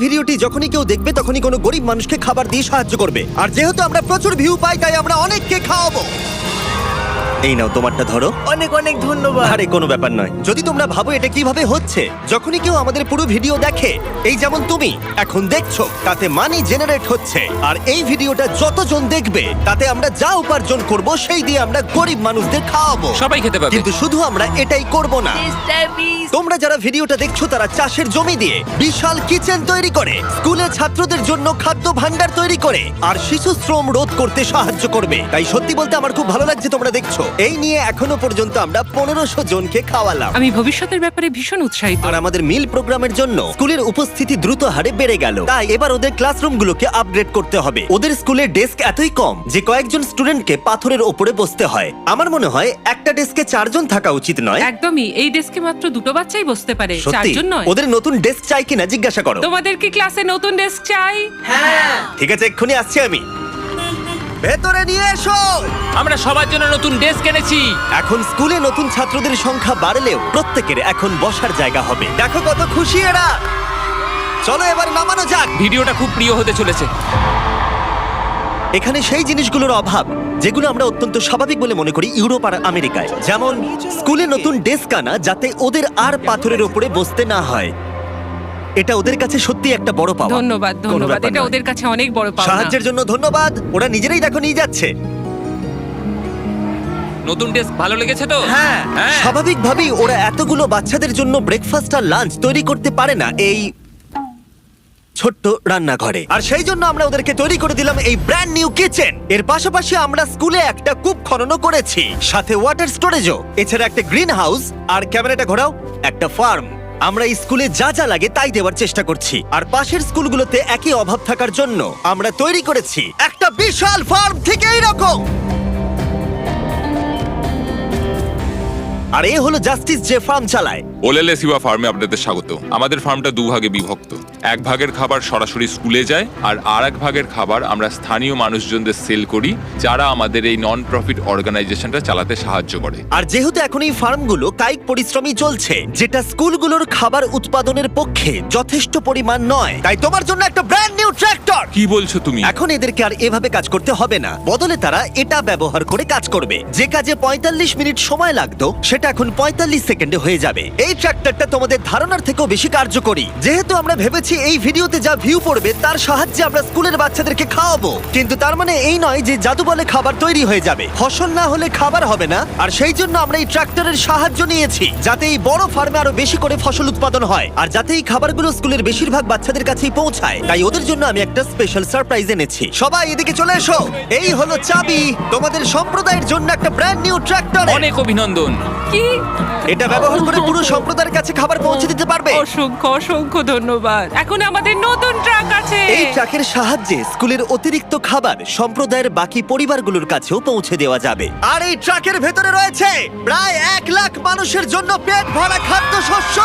ভিডিওটি যখনই কেউ দেখবে তখনই কোনো গরিব মানুষকে খাবার দিয়ে সাহায্য করবে। আর যেহেতু আমরা প্রচুর ভিউ পাই তাই আমরা অনেককে খাওয়াবো। এই নাও তোমারটা ধরো। অনেক অনেক ধন্যবাদ। আরে কোনো ব্যাপার নয়। যদি তোমরা ভাবো এটা কিভাবে হচ্ছে, যখনই কেউ আমাদের পুরো ভিডিও দেখে, এই যেমন তুমি এখন দেখছো, তাতে মানি জেনারেট হচ্ছে। আর এই ভিডিওটা যতজন দেখবে তাতে আমরা যা উপার্জন করব সেই দিয়ে আমরা গরিব মানুষদের খাওয়াবো। সবাই খেতে পাবে। কিন্তু শুধু আমরা এটাই করব না। তোমরা যারা ভিডিওটা দেখছো তারা চাষের জমি দিয়ে বিশাল কিচেন তৈরি করে, স্কুলে ছাত্রদের জন্য খাদ্য ভান্ডার তৈরি করে, আর শিশু শ্রম রোধ করতে সাহায্য করবে। তাই সত্যি বলতে আমার খুব ভালো লাগছে তোমরা দেখছো। এই নিয়ে এখনো পর্যন্ত আমরা 1500 জনকে খাওয়ালাম। আমি ভবিষ্যতের ব্যাপারে ভীষণ উৎসাহিত। আর আমাদের মিল প্রোগ্রামের জন্য স্কুলের উপস্থিতি দ্রুত হারে বেড়ে গেল। তাই এবার ওদের ক্লাসরুমগুলোকে আপগ্রেড করতে হবে। ওদের স্কুলের ডেস্ক এতই কম যে কয়েকজন স্টুডেন্টকে পাথরের ওপরে বসতে হয়। আমার মনে হয় একটা ডেস্কে 4 জন থাকা উচিত নয়। একদমই, এই ডেস্কে মাত্র 2 বাচ্চাই বসতে পারে, সত্যি 4 জন নয়। ওদের নতুন ডেস্ক চাই কিনা জিজ্ঞাসা করো। তোমাদের কি ক্লাসে নতুন ডেস্ক চাই? ঠিক আছে, এক্ষুনি আসছি আমি। ভেতরে নিয়ে এসো। আমরা সবার জন্য নতুন ডেস্ক এনেছি। এখন স্কুলে নতুন ছাত্রদের সংখ্যা বাড়লেও প্রত্যেকের এখন বসার জায়গা হবে। দেখো কত খুশি এরা। চলো এবার নামানো যাক। ভিডিওটা খুব প্রিয় হতে চলেছে। এখানে সেই জিনিসগুলোর অভাব যেগুলো আমরা অত্যন্ত স্বাভাবিক বলে মনে করি ইউরোপ আর আমেরিকায়। যেমন স্কুলে নতুন ডেস্ক আনা যাতে ওদের আর পাথরের উপরে বসতে না হয়। এটা ওদের কাছে সত্যি একটা বড় পাওয়া। ধন্যবাদ কোনো ধন্যবাদ, ব্যাপার এটা নয়। ওদের কাছে অনেক বড় পাওনা। সাহায্যের জন্য ধন্যবাদ। ওরা নিজেরাই দেখো নিয়ে যাচ্ছে। নতুন ডেস্ক ভালো লেগেছে তো? হ্যাঁ, হ্যাঁ। স্বাভাবিকভাবেই ওরা এতগুলো বাচ্চাদের জন্য ব্রেকফাস্ট আর লাঞ্চ তৈরি করতে পারে না এই ছোট্ট রান্নাঘরে। আর সেই জন্য আমরা ওদেরকে তৈরি করে দিলাম এই ব্র্যান্ড নিউ কিচেন। এর পাশাপাশি আমরা স্কুলে একটা কূপ খননও করেছি, সাথে ওয়াটার স্টোরেজও, এছাড়া একটা গ্রিন হাউস, আর ক্যামেরাটা ঘোরাও, একটা ফার্ম। আমরা এই স্কুলে যা যা লাগে তাই দেওয়ার চেষ্টা করছি। আর পাশের স্কুলগুলোতে একই অভাব থাকার জন্য আমরা তৈরি করেছি একটা বিশাল ফার্ম থেকে এইরকম। আর এ হলো জাস্টিস যে ফার্ম চালায়। ওলেলে সিবা ফার্মে আপনাদের স্বাগত। আমাদের ফার্মটা 2 ভাগে বিভক্ত। 1 ভাগের খাবার সরাসরি স্কুলে যায়, আর আরেক ভাগের খাবার আমরা স্থানীয় মানুষজনদের সেল করি, যারা আমাদের এই নন প্রফিট অর্গানাইজেশনটা চালাতে সাহায্য করে। আর যেহেতু এখন এই ফার্মগুলো কায়িক পরিশ্রমই চলছে, যেটা স্কুলগুলোর খাবার উৎপাদনের পক্ষে যথেষ্ট পরিমাণ নয়, তাই তোমার জন্য একটা ব্র্যান্ড নিউ ট্র্যাক্টর। কি বলছো তুমি? এখন এদেরকে আর এভাবে কাজ করতে হবে না, বদলে তারা এটা ব্যবহার করে কাজ করবে। যে কাজে 45 মিনিট সময় লাগতো সেটা এখন 45 সেকেন্ডে হয়ে যাবে। এই ট্র্যাক্টরটা তোমাদের ধারণার থেকেও বেশি কার্যকরী। যেহেতু আমরা ভেবেছি এই ভিডিওতে যা ভিউ পড়বে তার সাহায্যে আমরা স্কুলের বাচ্চাদেরকে খাওয়াবো, কিন্তু তার মানে এই নয় যে জাদু বলে খাবার তৈরি হয়ে যাবে। ফসল না হলে খাবার হবে না। আর সেই জন্য আমরা এই ট্র্যাক্টরের সাহায্য নিয়েছি, যাতে এই বড় ফার্মে আরো বেশি করে ফসল উৎপাদন হয়, আর যাতে এই খাবারগুলো স্কুলের বেশিরভাগ বাচ্চাদের কাছেই পৌঁছায়। তাই ওদের জন্য আমি একটা স্পেশাল সারপ্রাইজ এনেছি। সবাই এদিকে চলে এসো। এই হলো চাবি তোমাদের সম্প্রদায়ের জন্য একটা ব্র্যান্ড নিউ ট্র্যাক্টর। অনেক অভিনন্দন। কি? এটা ব্যবহার করে পুরো সম্প্রদায়ের কাছে খাবার পৌঁছে দিতে পারবে। অসংখ্য অসংখ্য ধন্যবাদ। এখন আমাদের নতুন ট্রাক আছে। এই ট্রাকের সাহায্যে স্কুলের অতিরিক্ত খাবার সম্প্রদায়ের বাকি পরিবারগুলোর কাছেও পৌঁছে দেওয়া যাবে। আর এই ট্রাকের ভেতরে রয়েছে প্রায় 1 লাখ মানুষের জন্য পেট ভরা খাদ্যশস্য।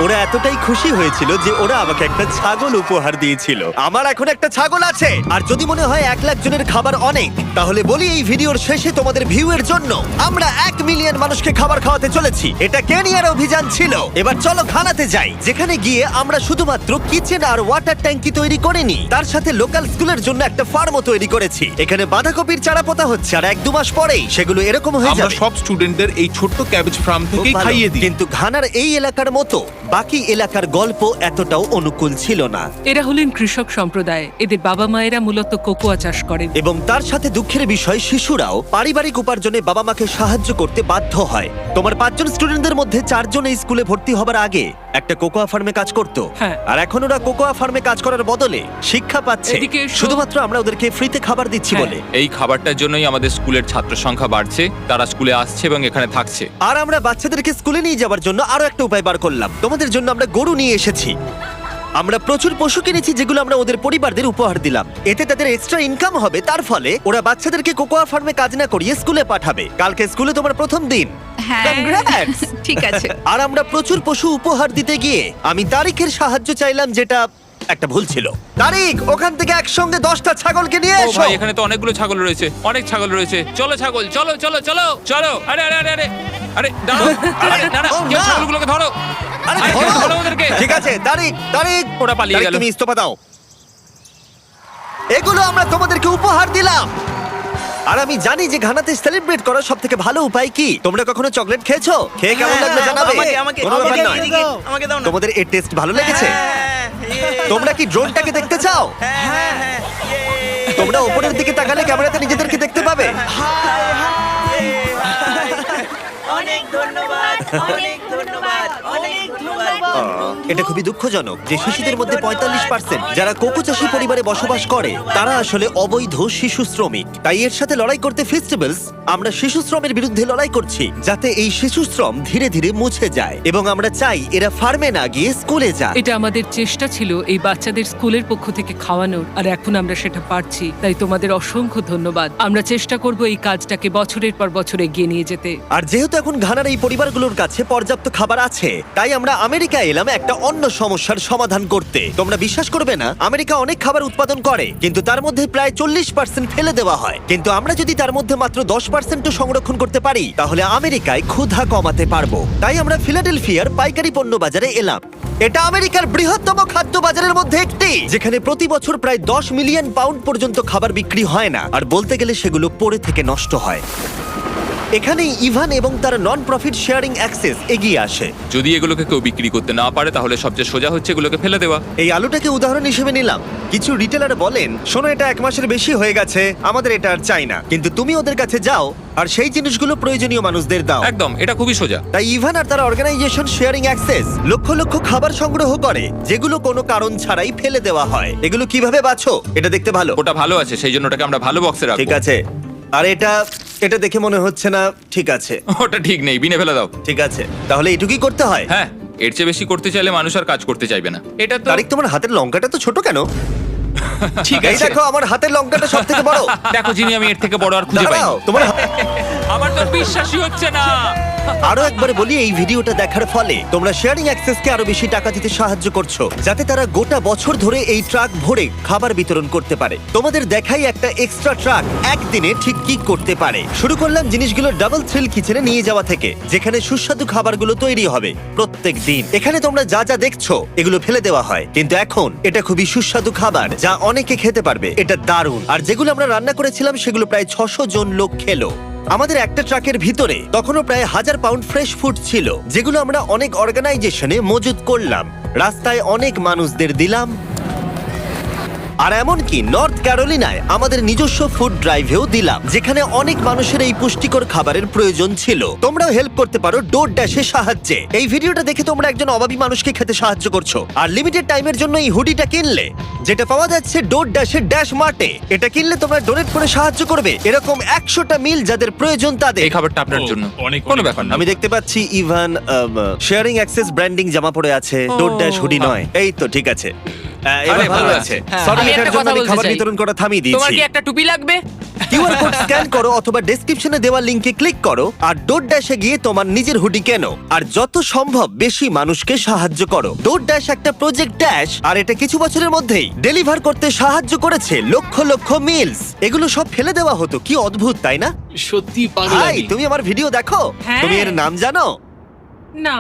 ওরা এতটাই খুশি হয়েছিল যে ওরা আমাকে একটা ছাগল উপহার দিয়েছিল। আমার এখন একটা ছাগল আছে। আর যদি মনে হয় 1 লাখ জনের খাবার অনেক, তাহলে বলি এই ভিডিওর শেষে তোমাদের ভিউ এর জন্য আমরা 1 মিলিয়ন মানুষকে খাবার খাওয়াতে চলেছি। এটা কেনিয়ার অভিযান ছিল। এবার চলো ঘানাতে যাই, যেখানে গিয়ে আমরা শুধুমাত্র কিচেন আর ওয়াটার ট্যাঙ্কি তৈরি করিনি, তার সাথে লোকাল স্কুলের জন্য একটা ফার্মও তৈরি করেছি। এখানে বাঁধাকপির চারা পোতা হচ্ছে, আর 1-2 মাস পরেই সেগুলো এরকম হয়ে আমরা যাবে। সব স্টুডেন্টদের এই ছোট্ট ক্যাবেজ ফার্ম খুব থেকেই ভালো। খাইয়ে দিই। কিন্তু ঘানার এই এলাকার মতো বাকি এলাকার গল্প এতটাও অনুকূল ছিল না। এরা হলেন কৃষক সম্প্রদায়। এদের বাবা মায়েরা মূলত কোকোয়া চাষ করেন। এবং তার সাথে দুঃখের বিষয়, শিশুরাও পারিবারিক উপার্জনে বাবা মাকে সাহায্য করতে বাধ্য হয়। তোমার 5 জন স্টুডেন্টদের মধ্যে 4 জন এই স্কুলে ভর্তি হবার আগে একটা কোকোয়া ফার্মে কাজ করত। হ্যাঁ। আর এখন ওরা কোকোয়া ফার্মে কাজ করার বদলে শিক্ষা পাচ্ছে, এদিকে এসো। শুধুমাত্র আমরা ওদেরকে ফ্রিতে খাবার দিচ্ছি হ্যাঁ। বলে। এই খাবারটার জন্যই আমাদের স্কুলের ছাত্র সংখ্যা বাড়ছে, তারা স্কুলে আসছে এবং এখানে থাকছে। আর আমরা বাচ্চাদেরকে স্কুলে নিয়ে যাওয়ার জন্য আরো একটা উপায় বার করলাম। তোমাদের জন্য আমরা গরু নিয়ে এসেছি। আমরা প্রচুর পশু কিনেছি যেগুলো আমরা ওদের পরিবারদের উপহার দিলাম। এতে তাদের এক্সট্রা ইনকাম হবে, তার ফলে ওরা বাচ্চাদেরকে কোকোয়া ফার্মে কাজ না করিয়ে স্কুলে পাঠাবে। কালকে স্কুলে তোমার প্রথম দিন। হ্যাঁ Congrats! ঠিক আছে। আর আমরা প্রচুর পশু উপহার দিতে গিয়ে আমি তারিখের সাহায্য চাইলাম, যেটা একটা ভুল ছিল। তারিখ, ওখান থেকে একসঙ্গে 10টা ছাগলকে নিয়ে ও এসো। ভাই, এখানে তো অনেকগুলো ছাগল রয়েছে, অনেক ছাগল রয়েছে। চলো ছাগল, চলো চলো চলো চলো। আরে আরে আরে আরে আরে দাঁড়াও। আরে না না, ও কেউ না। ছাগলগুলোকে ধরো। আরে আরে, ধরো। ধরো ওদেরকে। ঠিক আছে তারিক তারিক ওরা পালিয়ে তারিক, গেল। তুমি ইস্তফা দাও। এগুলো আমরা তোমাদেরকে উপহার দিলাম। আর আমি জানি যে ঘানাতে সেলিব্রেট করার সব থেকে ভালো উপায় কি। তোমরা কখনো চকলেট খেয়েছো? খেয়ে কেমন লাগলো জানাবে। কোনো ব্যাপার নয়। আমাকে দাও না। তোমাদের এর টেস্ট ভালো লেগেছে? তোমরা কি ড্রোনটাকে দেখতে চাও? তোমরা উপরের দিকে তাকালে ক্যামেরাতে নিজেদেরকে দেখতে পাবে। অনেক ধন্যবাদ, অনেক ধন্যবাদ, অনেক ধন্যবাদ। এটা খুবই দুঃখজনক যে শিশুদের মধ্যে 45% যারা কোকো চাষী পরিবারে বসবাস করে তারা আসলে অবৈধ শিশু শ্রমিক। তাই এর সাথে লড়াই করতে ফেস্টিভ্যালস আমরা শিশু শ্রমের বিরুদ্ধে লড়াই করছি, যাতে এই শিশু শ্রম ধীরে ধীরে মুছে যায়। এবং আমরা চাই এরা ফার্মে না গিয়ে স্কুলে যায়। এটা আমাদের চেষ্টা ছিল এই বাচ্চাদের স্কুলের পক্ষ থেকে খাওয়ানোর, আর এখন আমরা সেটা পারছি। তাই তোমাদের অসংখ্য ধন্যবাদ। আমরা চেষ্টা করব এই কাজটাকে বছরের পর বছর এগিয়ে নিয়ে যেতে। আর যেহেতু এখন ঘানার এই পরিবারগুলোর কাছে পর্যাপ্ত খাবার আছে, তাই আমরা আমেরিকায় এলাম একটা অন্য সমস্যার সমাধান করতে। তোমরা বিশ্বাস করবে না, আমেরিকা অনেক খাবার উৎপাদন করে, কিন্তু তার মধ্যে প্রায় 40% ফেলে দেওয়া হয়। কিন্তু আমরা যদি তার মধ্যে মাত্র 10% সংরক্ষণ করতে পারি, তাহলে আমেরিকায় ক্ষুধা কমাতে পারবো। তাই আমরা ফিলাডেলফিয়ার পাইকারি পণ্য বাজারে এলাম। এটা আমেরিকার বৃহত্তম খাদ্য বাজারের মধ্যে একটি, যেখানে প্রতি বছর প্রায় 10 মিলিয়ন পাউন্ড পর্যন্ত খাবার বিক্রি হয় না, আর বলতে গেলে সেগুলো পড়ে থেকে নষ্ট হয়। এখানেই ইভান এবং তার নন প্রফিট শেয়ারিং অ্যাক্সেস এগিয়ে আসে। যদি এগুলোকে কেউ বিক্রি করতে না পারে তাহলে সবচেয়ে সোজা হচ্ছে এগুলোকে ফেলে দেওয়া। এই আলুটাকে উদাহরণ হিসেবে নিলাম। কিছু রিটেলার বলেন, শোনো এটা 1 মাসের বেশি হয়ে গেছে, আমাদের এটা আর চাই না। কিন্তু তুমি ওদের কাছে যাও আর সেই জিনিসগুলো প্রয়োজনীয় মানুষদের দাও। একদম, এটা খুবই সোজা। তাই ইভান আর তার organisation sharing access lakh lakh খাবার সংগ্রহ করে, যেগুলো কোনো কারণ ছাড়াই ফেলে দেওয়া হয়। এগুলো কিভাবে বাছো? এটা দেখতে ভালো, ওটা ভালো আছে, সেই জন্য ওটাকে আমরা ভালো বক্সে রাখবো। ঠিক আছে। আর এটা দেখে মনে হচ্ছে না ঠিক আছে। ওটা ঠিক নেই, বিনে ফেলে দাও। ঠিক আছে, তাহলে এটুকুই করতে হয়। হ্যাঁ, এর চেয়ে বেশি করতে চাইলে মানুষ আর কাজ করতে চাইবে না। এটা তো তারিক, তোমার হাতের লঙ্কাটা তো ছোট কেন? ঠিক এই আছে। দেখো, আমার হাতের লঙ্কাটা সব থেকে বড়। দেখো জিনি, আমি এর থেকে বড় আর খুঁজে পাই দাঁড়াও, তোমার আমার তো বিশ্বাসই হচ্ছে না। আরো একবার বলি, এই ভিডিওটা দেখার ফলে তোমরা শেয়ারিং অ্যাক্সেসকে আরো বেশি টাকা দিতে সাহায্য করছো, যাতে তারা গোটা বছর ধরে এই ট্রাক ভরে খাবার বিতরণ করতে পারে। তোমাদের দেখাই একটা এক্সট্রা ট্রাক একদিনে ঠিক কি করতে পারে। শুরু করলাম জিনিসগুলো ডাবল থ্রিল কিচেনে নিয়ে যাওয়া থেকে, যেখানে সুস্বাদু খাবারগুলো তৈরি হবে প্রত্যেক দিন। এখানে তোমরা যা যা দেখছো এগুলো ফেলে দেওয়া হয়, কিন্তু এখন এটা খুবই সুস্বাদু খাবার যা অনেকে খেতে পারবে। এটা দারুণ। আর যেগুলো আমরা রান্না করেছিলাম সেগুলো প্রায় 600 জন লোক খেলো। আমাদের একটা ট্রাকের ভিতরে তখনও প্রায় 1000 পাউন্ড ফ্রেশ ফুড ছিল, যেগুলো আমরা অনেক অর্গানাইজেশনে মজুত করলাম, রাস্তায় অনেক মানুষদের দিলাম। আর এমনকি নর্থ ক্যারোলিনায় আমাদের নিজস্ব ফুড ড্রাইভেও দিলাম, যেখানে অনেক মানুষের এই পুষ্টিকর খাবারের প্রয়োজন ছিল। তোমরাও হেল্প করতে পারো ডোর ড্যাশের সাহায্যে। এই ভিডিওটা দেখে তোমরা একজন অভাবী মানুষকে খেতে সাহায্য করছো। আর লিমিটেড টাইমের জন্য এই হুডিটা কিনলে, যেটা পাওয়া যাচ্ছে ডোর ড্যাশের ড্যাশ মার্টে, এটা কিনলে তোমরা ডোনেট করে সাহায্য করবে এরকম 100টা মিল যাদের প্রয়োজন তাদের। এই খাবারটা আপনার জন্য। কোনো ব্যাপার না। আমি দেখতে পাচ্ছি ইভান শেয়ারিং অ্যাক্সেস ব্র্যান্ডিং জামা পরে আছে, ডোর ড্যাশ হুডি নয়। এই তো ঠিক আছে, এবার আরে, ভালো ভালো আছে। আছে। Sorry, আমি এটার একটা জন্য কথা আমি বলতে খাবার চাই। বিতরণ করা থামিয়ে তোমার দিয়েছি। কি একটা টুপি লাগবে? কিউআর কোড স্ক্যান করো অথবা ডেসক্রিপশনে দেওয়া লিংকে ক্লিক করো আর ডোর ড্যাশে গিয়ে তোমার নিজের হুডি কেনো আর যত সম্ভব বেশি মানুষকে সাহায্য করো। ডোর ড্যাশ একটা প্রজেক্ট ড্যাশ, আর এটা কিছু বছরের মধ্যেই ডেলিভার করতে সাহায্য করেছে লক্ষ লক্ষ মিলস। এগুলো সব ফেলে দেওয়া হতো, কি অদ্ভুত তাই না? সত্যি পাগল ভাই, আমি। তুমি আমার ভিডিও দেখো? হ্যাঁ। তুমি এর নাম জানো? না,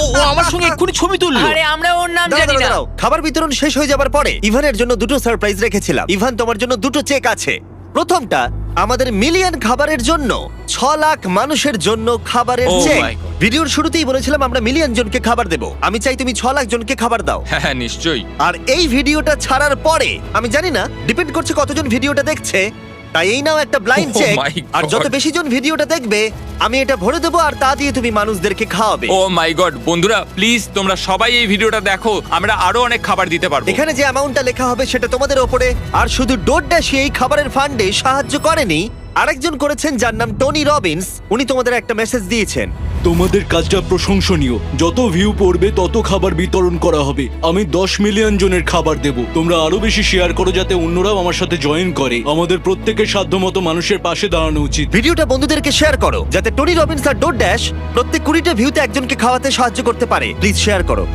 ও আমার সঙ্গে এক্ষুনি ছবি তুললো। আরে আমরা ওর নাম দাঁড়াও, জানি না। দাঁড়াও। খাবার বিতরণ শেষ হয়ে যাবার পরে ইভানের জন্য দুটো সারপ্রাইজ রেখেছিলাম। ইভান, তোমার জন্য দুটো চেক আছে। প্রথমটা আমাদের মিলিয়ন খাবারের জন্য 6 লাখ মানুষের জন্য খাবারের Oh চেক। my God. ভিডিওর শুরুতেই বলেছিলাম আমরা মিলিয়ন জনকে খাবার দেব। আমি চাই তুমি 6 লাখ জনকে খাবার দাও। হ্যাঁ, নিশ্চয়ই। আর এই ভিডিওটা ছাড়ার পরে আমি জানি না, ডিপেন্ড করছে কতজন ভিডিওটা দেখছে, তাই এই নাও একটা ব্লাইন্ড Oh চেক। my আর যত God. বেশি জন ভিডিওটা দেখবে আমি এটা ভরে দেবো, আর তা দিয়ে তুমি মানুষদেরকে খাওয়াবে। ও মাই গড, বন্ধুরা প্লিজ তোমরা সবাই এই ভিডিওটা দেখো, আমরা আরো অনেক খাবার দিতে পারবো। এখানে যে অ্যামাউন্টটা লেখা হবে সেটা তোমাদের ওপরে। আর শুধু ডোর ড্যাশই এই খাবারের ফান্ডে সাহায্য করেনি, আরেকজন করেছেন যার নাম টনি রবিন্স। উনি তোমাদের একটা মেসেজ দিয়েছেন। তোমাদের কাজটা প্রশংসনীয়। যত ভিউ পড়বে তত খাবার বিতরণ করা হবে। আমি 10 মিলিয়ন জনের খাবার দেব। তোমরা আরো বেশি শেয়ার করো যাতে অন্যরাও আমার সাথে জয়েন করে। আমাদের প্রত্যেকের সাধ্যমতো মানুষের পাশে দাঁড়ানো উচিত। ভিডিওটা বন্ধুদেরকে শেয়ার করো যাতে টনি রবিন্স আর ডোর ড্যাশ প্রত্যেক 20টা ভিউতে একজনকে খাওয়াতে সাহায্য করতে পারে। প্লিজ শেয়ার করো।